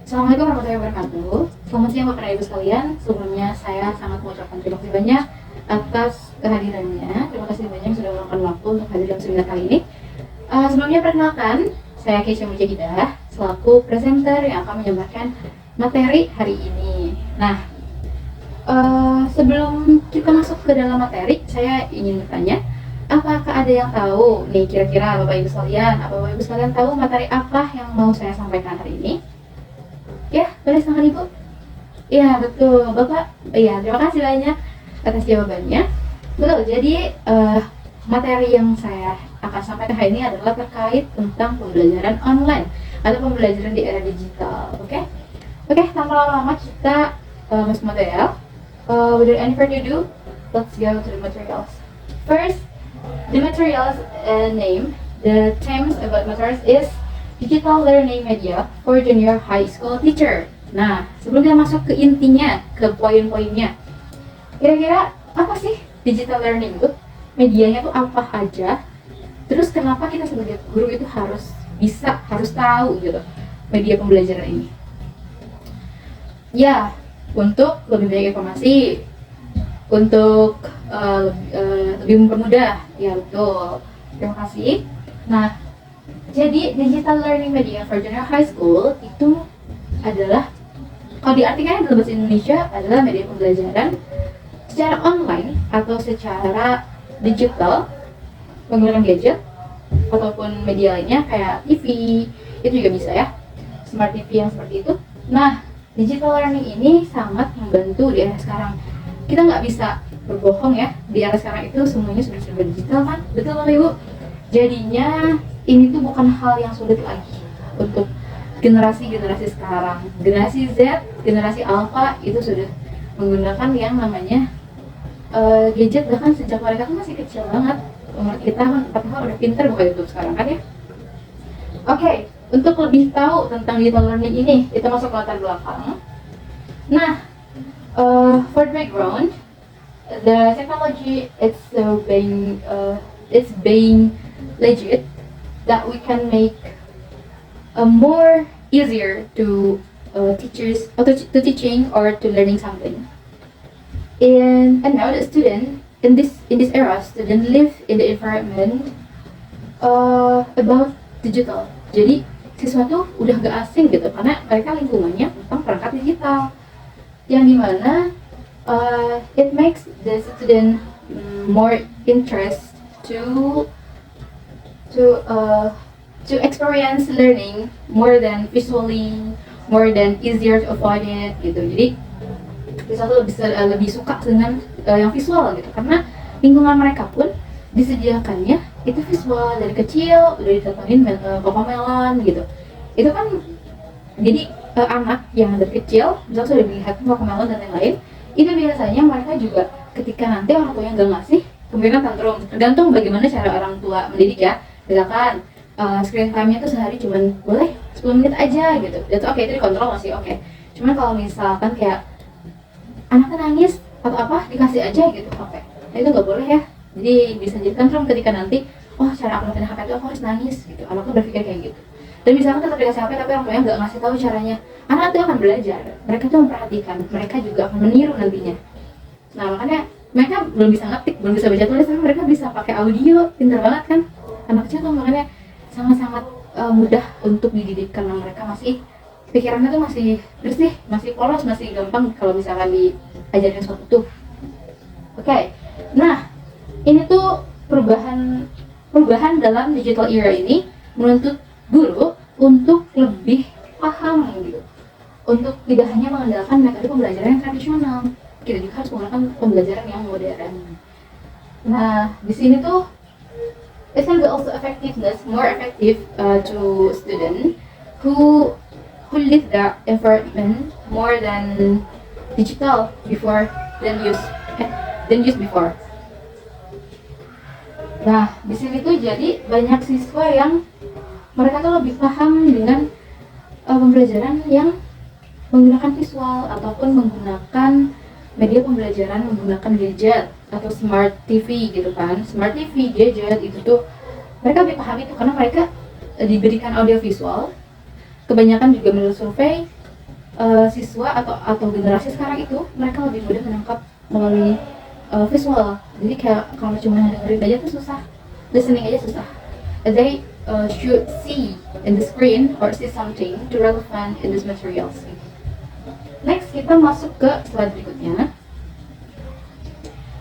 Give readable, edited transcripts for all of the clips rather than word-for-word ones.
Assalamualaikum warahmatullahi wabarakatuh. Selamat siang Bapak dan Ibu sekalian. Sebelumnya saya sangat mengucapkan terima kasih banyak atas kehadirannya. Terima kasih banyak sudah meluangkan waktu untuk hadir dalam seminar kali ini. Sebelumnya perkenalkan, saya Keisha Mujahidah selaku presenter yang akan menyampaikan materi hari ini. Nah, sebelum kita masuk ke dalam materi, saya ingin bertanya, apakah ada yang tahu nih kira-kira Bapak Ibu sekalian, tahu materi apa yang mau saya sampaikan hari ini? Ya, boleh silahkan Ibu. Iya, betul Bapak. Iya, terima kasih banyak atas jawabannya. Betul, jadi materi yang saya akan sampaikan hari ini adalah terkait tentang pembelajaran online atau pembelajaran di era digital. Oke, tanpa lama-lama kita masuk material. Without any further ado, let's go to the materials. First, the materials name. The themes about materials is Digital Learning Media for Junior High School Teacher. Nah, sebelum kita masuk ke intinya, ke poin-poinnya, kira-kira apa sih digital learning itu? Medianya tuh apa aja? Terus kenapa kita sebagai guru itu harus tahu gitu media pembelajaran ini? Ya, untuk lebih banyak informasi, untuk lebih mempermudah, ya betul. Terima kasih. Nah, jadi digital learning media for junior high school itu adalah, kalau diartikan dalam bahasa Indonesia, adalah media pembelajaran secara online atau secara digital menggunakan gadget ataupun media lainnya kayak TV, itu juga bisa ya, smart TV yang seperti itu. Nah, digital learning ini sangat membantu di era sekarang. Kita nggak bisa berbohong ya, di era sekarang itu semuanya sudah serba digital kan, betul Bapak Ibu? Jadinya ini tuh bukan hal yang sulit lagi untuk generasi-generasi sekarang. Generasi Z, generasi Alpha itu sudah menggunakan yang namanya gadget, bahkan sejak mereka tuh masih kecil banget. Umur kita kan 4 tahun udah pinter buka YouTube sekarang kan ya. Oke, untuk lebih tahu tentang digital learning ini, kita masuk ke latar belakang. Nah, for the background, the technology it's being legit that we can make more easier to teachers or to teaching or to learning something. And now the student in this era, student live in the environment about digital. Jadi siswa tuh udah gak asing gitu karena mereka lingkungannya tentang perangkat digital, yang dimana it makes the student more interest to experience learning more than visually, more than easier to avoid it gitu. Jadi siswa tuh lebih suka dengan yang visual gitu karena lingkungan mereka pun disediakannya itu visual dari kecil, udah ditontonin Cocomelon gitu. Itu kan jadi anak yang dari kecil misalnya sudah melihat Cocomelon dan lain-lain, itu biasanya mereka juga ketika nanti orang tuanya nggak ngasih, kemungkinan tantrum. Tergantung bagaimana cara orang tua mendidik ya. Misalkan screen time-nya tuh sehari cuman boleh 10 menit aja gitu. That's okay, itu dikontrol masih oke. Cuman kalau misalkan kayak anaknya nangis atau apa dikasih aja gitu, oke. Nah itu nggak boleh ya. Jadi bisa jadi tantrum ketika nanti, oh cara aku nonton HP itu aku harus nangis gitu. Anaknya berpikir kayak gitu. Dan misalkan tetap dikasih HP tapi orang tuanya nggak ngasih tahu caranya, anak itu akan belajar. Mereka tuh memperhatikan, mereka juga akan meniru nantinya. Nah makanya mereka belum bisa ngetik, belum bisa baca tulis, tapi mereka bisa pakai audio, pintar banget kan anak kecil tuh. Makanya sangat-sangat mudah untuk dididik karena mereka masih pikirannya tuh masih bersih, masih polos, masih gampang kalau misalkan diajarin sesuatu tuh. Oke. Nah, ini tuh perubahan dalam digital era ini menuntut guru untuk lebih paham gitu. Untuk tidak hanya mengandalkan metode pembelajaran yang tradisional, kita juga harus menggunakan pembelajaran yang modern. Nah, di sini tuh it can be also more effective to student who live the environment more than digital before than use before. Nah, di sini tuh jadi banyak siswa yang mereka tuh lebih paham dengan pembelajaran yang menggunakan visual ataupun menggunakan media pembelajaran menggunakan gadget atau smart TV gitu kan. Smart TV, gadget itu tuh mereka lebih paham itu karena mereka diberikan audio visual. Kebanyakan juga menurut survei siswa atau generasi sekarang itu mereka lebih mudah menangkap melalui visual. Jadi kayak kalau cuma dengerin aja tuh susah, listening aja susah. They should see in the screen or see something to relevant in these materials. Next kita masuk ke slide berikutnya.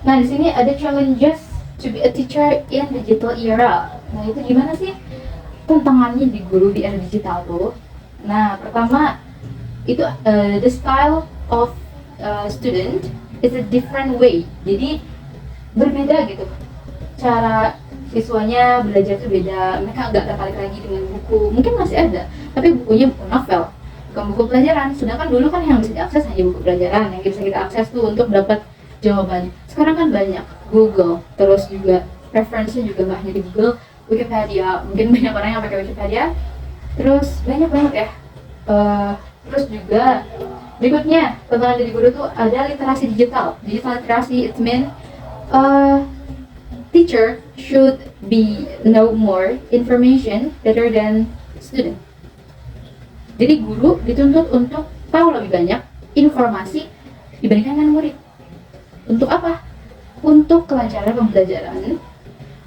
Nah di sini ada challenges to be a teacher in digital era. Nah itu gimana sih tantangannya di guru di era digital tuh? Nah pertama itu the style of student is a different way. Jadi berbeda gitu. Cara siswanya belajar tuh beda. Mereka nggak tertarik lagi dengan buku. Mungkin masih ada, tapi bukunya buku novel, bukan buku pelajaran. Sedangkan dulu kan yang bisa diakses hanya buku pelajaran yang bisa kita akses tuh untuk dapat jawaban. Sekarang kan banyak Google, terus juga referensinya juga nggak hanya di Google, Wikipedia. Mungkin banyak orang yang pakai Wikipedia. Terus banyak banget ya. Terus juga berikutnya tantangan dari guru tuh ada literasi digital. Digital literasi it mean teacher should be know more information better than student. Jadi guru dituntut untuk tahu lebih banyak informasi dibandingkan dengan murid. Untuk apa? Untuk kelancaran pembelajaran,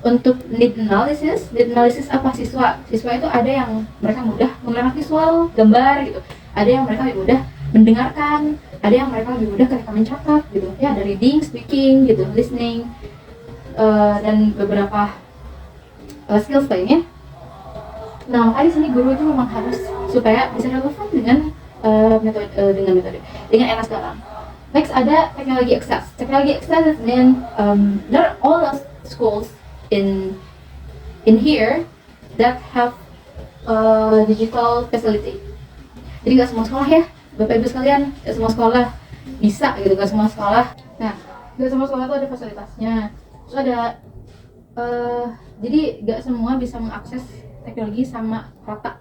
untuk need analysis. Need analysis apa? Siswa itu ada yang mereka mudah menggunakan visual, gambar gitu. Ada yang mereka lebih mudah mendengarkan, ada yang mereka lebih mudah ketika mencatat gitu. Ya ada reading, speaking gitu, listening, dan beberapa skills lainnya. Nah makanya di sini guru itu memang harus supaya bisa relevan dengan metode dengan era sekarang. Next ada technology access. Technology access mean not all the schools in here that have digital facility. Jadi nggak semua sekolah ya, Bapak Ibu sekalian, nggak semua sekolah bisa gitu, nggak semua sekolah. Nah, nggak semua sekolah tuh ada fasilitasnya. Terus ada jadi nggak semua bisa mengakses teknologi sama rata.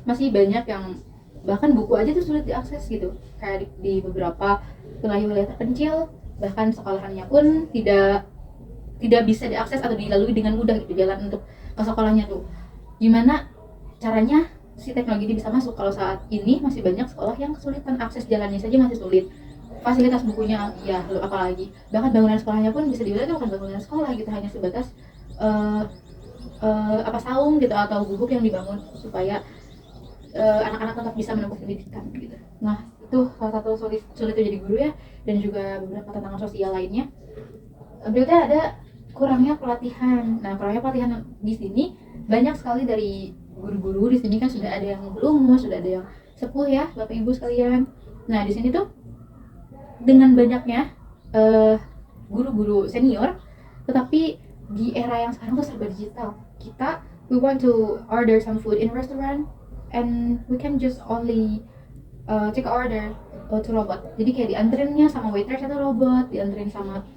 Masih banyak yang bahkan buku aja tuh sulit diakses gitu. Kayak di beberapa wilayah terpencil, bahkan sekolahannya pun tidak bisa diakses atau dilalui dengan mudah gitu jalan untuk ke sekolahnya tuh. Gimana caranya si teknologi ini bisa masuk kalau saat ini masih banyak sekolah yang kesulitan akses jalannya saja masih sulit. Fasilitas bukunya ya apalagi. Bahkan bangunan sekolahnya pun bisa dibilang itu bukan bangunan sekolah gitu, hanya sebatas saung gitu atau gubuk yang dibangun supaya anak-anak tetap bisa menempuh pendidikan gitu. Nah, itu salah satu sulitnya jadi guru ya, dan juga beberapa tantangan sosial lainnya. Berikutnya ada kurangnya pelatihan. Nah, kurangnya pelatihan di sini banyak sekali dari guru-guru di sini kan sudah ada yang berumur, sudah ada yang sepuh ya, Bapak Ibu sekalian. Nah, di sini tuh dengan banyaknya guru-guru senior, tetapi di era yang sekarang tuh serba digital. We want to order some food in restaurant and we can just only take order to robot. Jadi kayak dianterinnya sama waitress itu robot, dianterin sama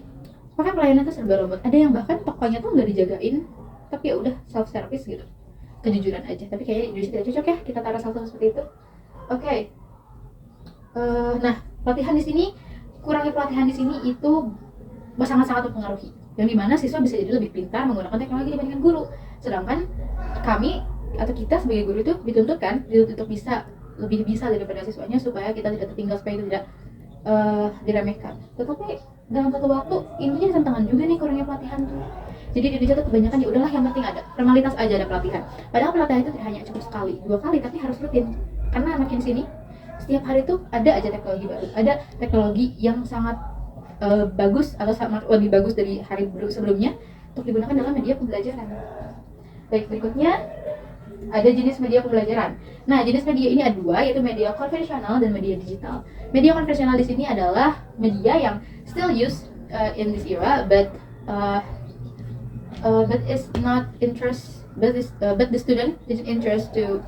pakai pelayanan itu serba robot. Ada yang bahkan tokonya tuh nggak dijagain, tapi ya udah self service gitu, kejujuran aja. Tapi kayaknya Indonesia tidak cocok ya kita taruh satu seperti itu. Oke. Nah pelatihan di sini, kurangnya pelatihan di sini itu sangat-sangat mempengaruhi. Yang dimana siswa bisa jadi lebih pintar menggunakan teknologi dibandingkan guru. Sedangkan kami atau kita sebagai guru itu dituntut untuk bisa lebih bisa daripada siswanya supaya kita tidak tertinggal, supaya itu tidak diremehkan. Tetapi dalam satu waktu intinya tantangan juga nih kurangnya pelatihan tuh. Jadi di Indonesia tuh kebanyakan ya udahlah yang penting ada formalitas aja ada pelatihan. Padahal pelatihan itu tidak hanya cukup sekali, 2 kali, tapi harus rutin. Karena makin sini setiap hari tuh ada aja teknologi baru, ada teknologi yang sangat bagus atau sangat lebih bagus dari hari sebelumnya untuk digunakan dalam media pembelajaran. Baik, berikutnya ada jenis media pembelajaran. Nah, jenis media ini ada 2, yaitu media konvensional dan media digital. Media konvensional di sini adalah media yang still used in this era, but it's not interest, but the student is interest to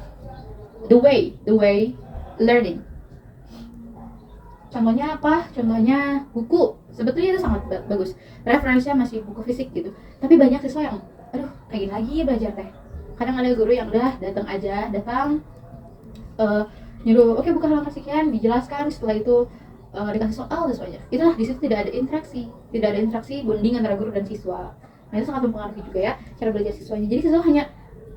the way learning. Contohnya apa? Contohnya buku. Sebetulnya itu sangat bagus. Referensinya masih buku fisik gitu. Tapi banyak siswa yang, aduh, kayak gini lagi belajar teh. Kadang ada guru yang udah datang nyuruh, oke, buka halaman sekian, dijelaskan, setelah itu dikasih soal siswanya. Itulah, di situ tidak ada interaksi bonding antara guru dan siswa. Nah, itu sangat mempengaruhi juga ya cara belajar siswanya.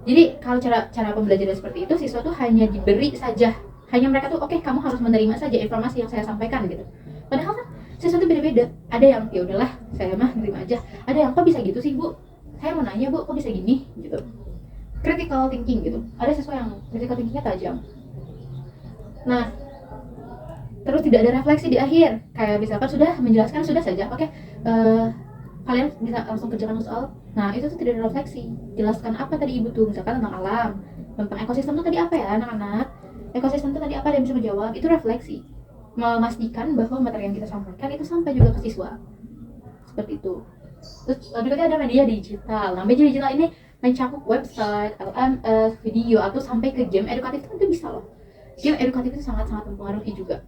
Jadi kalau cara pembelajaran seperti itu, siswa tuh hanya diberi saja hanya mereka tuh oke, kamu harus menerima saja informasi yang saya sampaikan gitu. Padahal kan siswa itu beda-beda. Ada yang ya udahlah, saya mah nerima aja. Ada yang kok bisa gitu sih Bu? Saya mau nanya Bu, kok bisa gini gitu. Critical thinking gitu. Ada siswa yang critical thinkingnya tajam. Nah, terus tidak ada refleksi di akhir. Kayak misalkan sudah menjelaskan sudah saja, oke, kalian bisa langsung kerjakan soal. Nah, itu tuh tidak ada refleksi. Jelaskan apa tadi Ibu tuh, misalkan tentang alam, tentang ekosistem tuh tadi apa ya anak-anak? Ekosistem tuh tadi apa, dan bisa menjawab. Itu refleksi. Memastikan bahwa materi yang kita sampaikan itu sampai juga ke siswa. Seperti itu. Terus berikutnya ada media digital. Nah, media digital ini mencakup website, LMS, video, atau sampai ke game edukatif itu bisa loh. Game edukatif itu sangat-sangat mempengaruhi juga.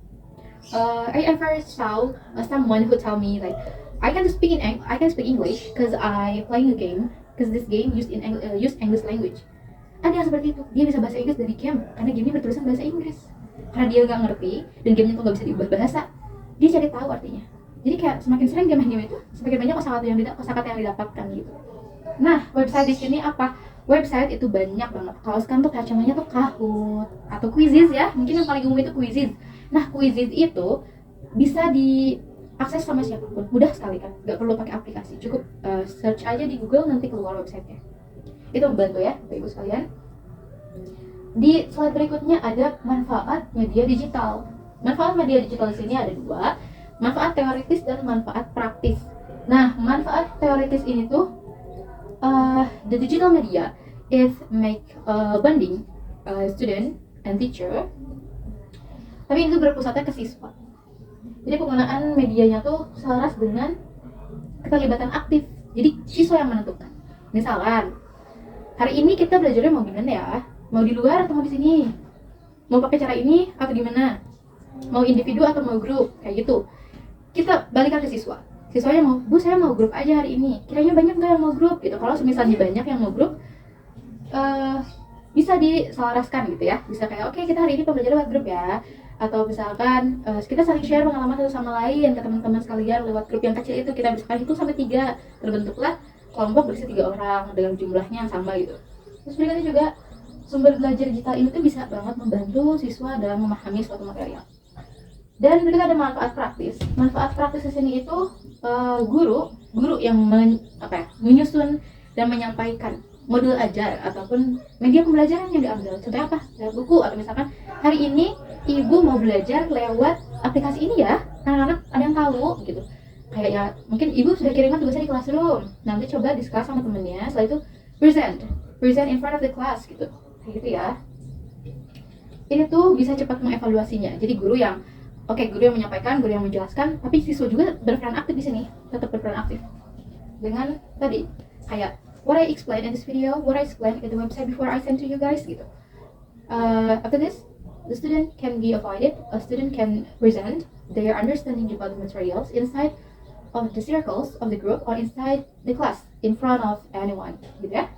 I ever saw someone who tell me like I can speak English because I playing a game, because this game use English language. Ada yang seperti itu, dia bisa bahasa Inggris dari game karena gamenya bertulisan bahasa Inggris. Karena dia nggak ngerti dan gamenya tuh nggak bisa diubah bahasa, dia cari tahu artinya. Jadi kayak semakin sering dia main game itu, semakin banyak kosakata yang didapatkan gitu. Nah, website di sini apa? Website itu banyak banget. Kalau sekarang tuh kacamanya tuh Kahoot atau Quizizz ya. Mungkin yang paling umum itu Quizizz. Nah, Quizizz itu bisa diakses sama siapapun. Mudah sekali kan. Gak perlu pakai aplikasi. Cukup search aja di Google, nanti keluar websitenya. Itu membantu ya, Bapak Ibu sekalian. Di slide berikutnya ada manfaat media digital. Manfaat media digital di sini ada dua. Manfaat teoritis dan manfaat praktis. Nah, manfaat teoritis ini tuh the digital media is make bonding student and teacher, tapi itu berpusatnya ke siswa. Jadi penggunaan medianya tuh selaras dengan keterlibatan aktif. Jadi siswa yang menentukan. Misalkan hari ini kita belajarnya mau gimana ya? Mau di luar atau mau di sini? Mau pakai cara ini atau gimana? Mau individu atau mau grup? Kayak gitu. Kita balikan ke siswa. Siswanya mau, Bu saya mau grup aja hari ini. Kiranya banyak nggak yang mau grup gitu. Kalau misalnya banyak yang mau grup, bisa diselaraskan gitu ya. Bisa kayak oke, kita hari ini pembelajaran lewat grup ya. Atau misalkan kita saling share pengalaman satu sama lain ke teman-teman sekalian lewat grup yang kecil itu. Kita misalkan hitung sampai 3, terbentuklah kelompok berisi 3 orang dengan jumlahnya yang sama gitu. Terus berikutnya juga sumber belajar digital ini tuh bisa banget membantu siswa dalam memahami suatu material. Dan berikutnya ada manfaat praktis. Manfaat praktis di sini itu guru yang menyusun dan menyampaikan modul ajar ataupun media pembelajaran yang diambil. Contohnya apa? Lewat buku, atau misalkan hari ini ibu mau belajar lewat aplikasi ini ya. Anak-anak ada yang tahu gitu. Kayak ya mungkin ibu sudah kirimkan tugasnya di classroom. Nanti coba discuss sama temennya. Setelah itu present in front of the class gitu. Kayak gitu ya. Ini tuh bisa cepat mengevaluasinya. Jadi guru yang menyampaikan, guru yang menjelaskan, tapi siswa juga berperan aktif di sini, tetap berperan aktif. Dengan tadi kayak what I explained in this video, what I explained in the website before I send to you guys gitu. After this, the student can be avoided. A student can present their understanding about the materials inside of the circles of the group or inside the class in front of anyone, gitu ya.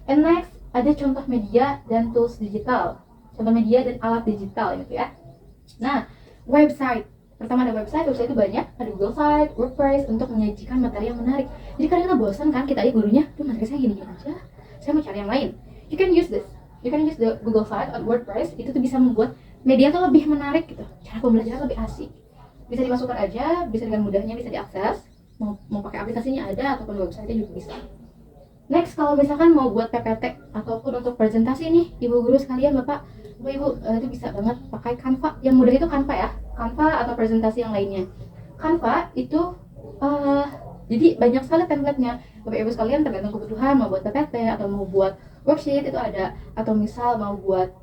And next, ada contoh media dan tools digital. Contoh media dan alat digital gitu ya. Nah, website. Pertama ada website itu banyak. Ada Google Site, WordPress untuk menyajikan materi yang menarik. Jadi kadang kita bosan kan, kita aja gurunya, tuh materi saya gini-gini aja. Saya mau cari yang lain. You can use this. You can use the Google Site atau WordPress. Itu tuh bisa membuat media tuh lebih menarik gitu. Cara pembelajaran lebih asik. Bisa dimasukkan aja, bisa dengan mudahnya bisa diakses. Mau pakai aplikasinya ada ataupun website-nya juga bisa. Next, kalau misalkan mau buat PPT ataupun untuk presentasi nih, ibu guru sekalian, bapak ibu itu bisa banget pakai Canva. Yang mudah itu Canva ya, Canva atau presentasi yang lainnya. Canva itu jadi banyak sekali template-nya. Bapak ibu sekalian tergantung kebutuhan, mau buat PPT atau mau buat worksheet itu ada, atau misal mau buat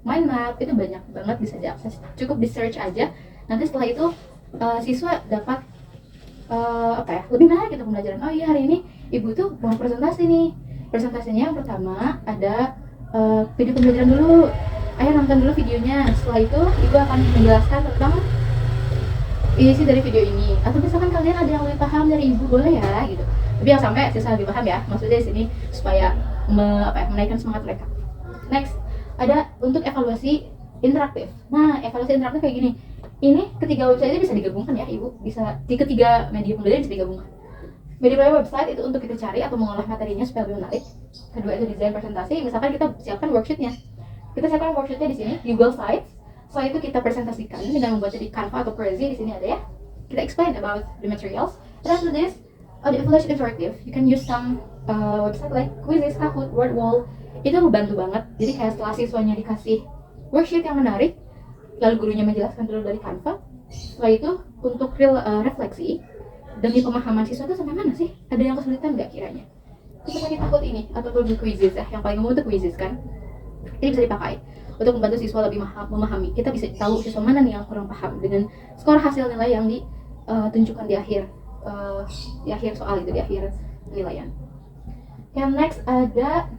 mind map itu banyak banget bisa diakses. Cukup di search aja. Nanti setelah itu siswa dapat lebih menarik gitu pembelajaran. Oh iya, hari ini ibu tuh mau presentasi nih. Presentasinya yang pertama ada video pembelajaran dulu. Ayo nonton dulu videonya. Setelah itu ibu akan menjelaskan tentang isi dari video ini. Atau misalkan kalian ada yang lebih paham dari ibu, boleh ya gitu. Tapi yang sampai siswa lebih paham ya. Maksudnya di sini supaya menaikkan semangat mereka. Next, ada untuk evaluasi interaktif. Nah, evaluasi interaktif kayak gini. Ini ketiga website ini bisa digabungkan ya, ibu. Bisa di ketiga media pembelajaran bisa digabungkan. Media website itu untuk kita cari atau mengolah materinya supaya lebih menarik. Kedua itu desain presentasi. Misalkan kita siapkan worksheetnya. Kita siapkan worksheetnya di sini, Google Slides. Setelah itu kita presentasikan dengan membuat di Canva atau Prezi, di sini ada ya. Kita explain about the materials. And after this, the evaluation interactive, you can use some website like Quizizz, Kahoot, Wordwall. Itu membantu banget. Jadi kayak setelah siswanya dikasih worksheet yang menarik, lalu gurunya menjelaskan dulu dari Canva. Setelah itu untuk refleksi demi pemahaman siswa itu sampai mana sih? Ada yang kesulitan nggak kiranya? Kita pakai Kahoot ini atau Google Quizizz ya, yang paling umum itu Quizizz kan. Ini bisa dipakai untuk membantu siswa lebih memahami. Kita bisa tahu siswa mana nih yang kurang paham dengan skor hasil nilai yang ditunjukkan di akhir soal itu, di akhir penilaian. Yang next ada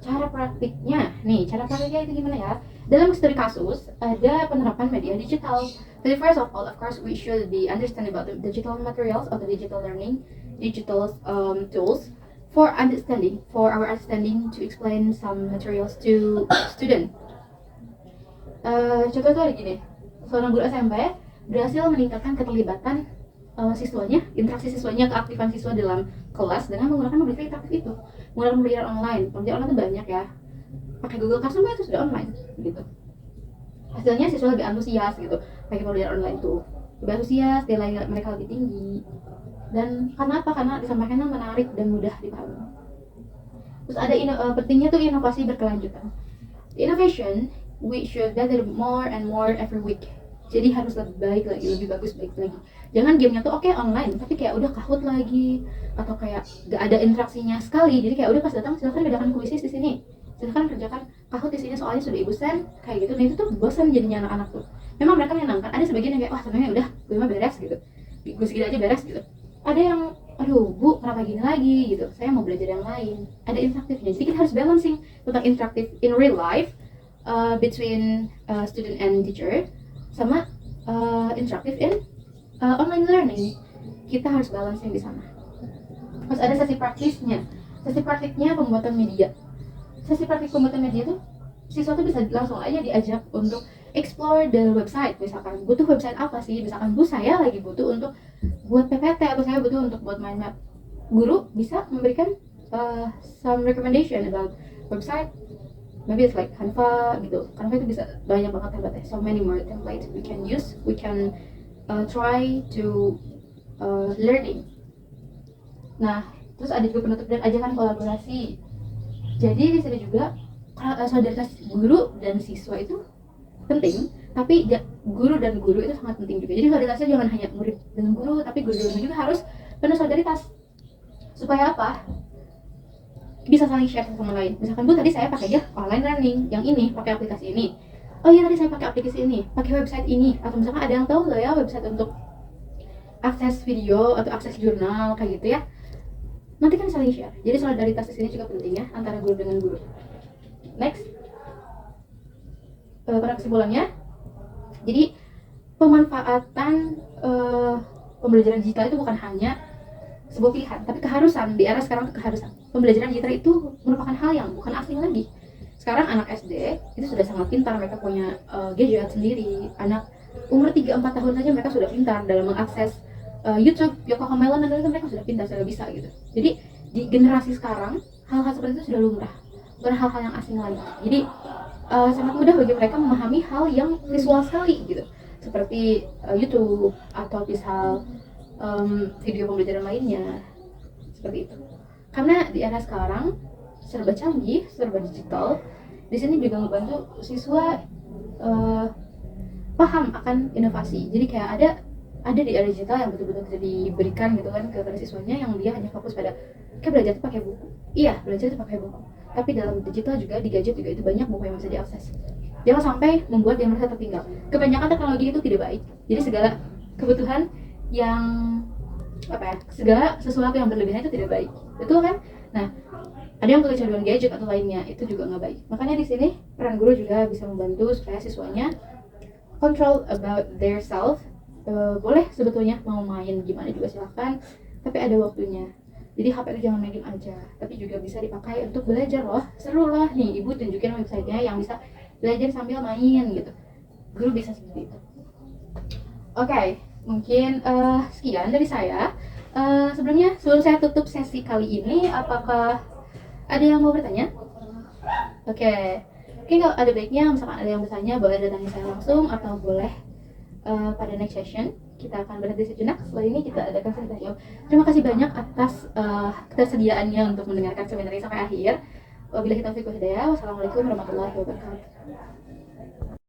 cara praktiknya. Nih, cara praktiknya itu gimana ya? Dalam studi kasus ada penerapan media digital. Jadi first of all, of course, we should be understand about the digital materials or the digital learning, digital tools for our understanding to explain some materials to student. Contoh tuh ada gini, seorang guru SMP berhasil meningkatkan keterlibatan siswanya, interaksi siswanya, keaktifan siswa dalam kelas dengan menggunakan pembelajaran interaktif itu, menggunakan pembelajaran online. Pembelajaran online itu banyak ya, pakai Google Classroom itu sudah online gitu. Hasilnya siswa lebih antusias gitu, pakai pembelajaran online tuh lebih antusias, nilai mereka lebih tinggi. Dan karena apa? Karena disampaikannya menarik dan mudah dipahami. Terus ada pentingnya tuh inovasi berkelanjutan. Innovation, we should gather more and more every week. Jadi harus lebih baik lagi, lebih bagus baik lagi. Jangan gamenya tuh oke online, tapi kayak udah Kahoot lagi, atau kayak gak ada interaksinya sekali. Jadi kayak udah pas datang silakan kerjakan kuisis di sini, silakan kerjakan Kahoot di sini, soalnya sudah ibu send kayak gitu. Nah itu tuh bosan jadinya anak-anak tuh. Memang mereka menyenangkan. Ada sebagian yang kayak wah sebenarnya udah gue mah beres gitu, gue segini aja beres gitu. Ada yang aduh bu kenapa gini lagi gitu, saya mau belajar yang lain. Ada interaktifnya. Jadi kita harus balancing tentang interaktif in real life between student and teacher, sama interaktif in online learning. Kita harus balancing di sana. Terus ada sesi praktisnya. Sesi praktiknya pembuatan media. Sesi praktik pembuatan media tuh siswa tuh bisa langsung aja diajak untuk explore the website. Misalkan butuh website apa sih? Misalkan bu saya lagi butuh untuk buat PPT atau saya butuh untuk buat mind map. Guru bisa memberikan some recommendation about website. Maybe it's like Canva gitu. Canva itu bisa banyak banget template. So many more templates we can use. We can try to learning. Nah, terus ada juga penutup dan ajakan kolaborasi. Jadi di sini juga solidaritas guru dan siswa itu penting, tapi guru dan guru itu sangat penting juga. Jadi solidaritasnya jangan hanya murid dengan guru, tapi guru dan guru juga harus penuh solidaritas. Supaya apa? Bisa saling share satu sama lain. Misalkan bu tadi saya pakai aja online learning, yang ini pakai aplikasi ini. Oh iya tadi saya pakai aplikasi ini, pakai website ini. Atau misalkan ada yang tahu nggak ya website untuk akses video atau akses jurnal kayak gitu ya. Nanti kan saling share. Jadi solidaritas di sini juga penting ya antara guru dengan guru. Next, pada kesimpulannya, jadi pemanfaatan pembelajaran digital itu bukan hanya sebuah pilihan, tapi keharusan. Di era sekarang itu keharusan. Pembelajaran digital itu merupakan hal yang bukan asing lagi. Sekarang anak SD itu sudah sangat pintar, mereka punya gadget sendiri. Anak umur 3-4 tahun saja mereka sudah pintar dalam mengakses YouTube, Yoko Melon, dan lain-lain. Mereka sudah pintar, sudah bisa gitu. Jadi di generasi sekarang hal-hal seperti itu sudah lumrah, bukan hal-hal yang asing lagi. Jadi sangat mudah bagi mereka memahami hal yang visual sekali gitu, seperti YouTube atau misal video pembelajaran lainnya seperti itu. Karena di era sekarang serba canggih, serba digital, di sini juga membantu siswa paham akan inovasi. Jadi kayak ada di era digital yang betul-betul bisa diberikan gitu kan kepada siswanya, yang dia hanya fokus pada kayak belajar itu pakai buku. Iya, belajar itu pakai buku. Tapi dalam digital juga, di gadget juga itu banyak buku yang bisa diakses. Jangan sampai membuat dia merasa tertinggal. Kebanyakan teknologi itu tidak baik. Jadi segala kebutuhan yang segala sesuatu yang berlebihan itu tidak baik, betul kan? Nah, ada yang kecanduan gadget atau lainnya, itu juga nggak baik. Makanya di sini peran guru juga bisa membantu supaya siswanya control about their self. Boleh sebetulnya mau main gimana juga silahkan, tapi ada waktunya. Jadi HP itu jangan main game aja, tapi juga bisa dipakai untuk belajar loh. Seru loh, nih ibu tunjukin websitenya yang bisa belajar sambil main gitu. Guru bisa seperti itu. Oke. Mungkin sekian dari saya. Sebelum saya tutup sesi kali ini, apakah ada yang mau bertanya? Oke, Oke, kalau ada baiknya misalkan ada yang bertanya boleh datangi saya langsung atau boleh pada next session kita akan berhenti sejenak. Setelah ini kita adakan sesi tanya jawab. Terima kasih banyak atas ketersediaannya untuk mendengarkan seminar ini sampai akhir. Wabillahi taufiq wal hidayah. Wassalamualaikum warahmatullahi wabarakatuh.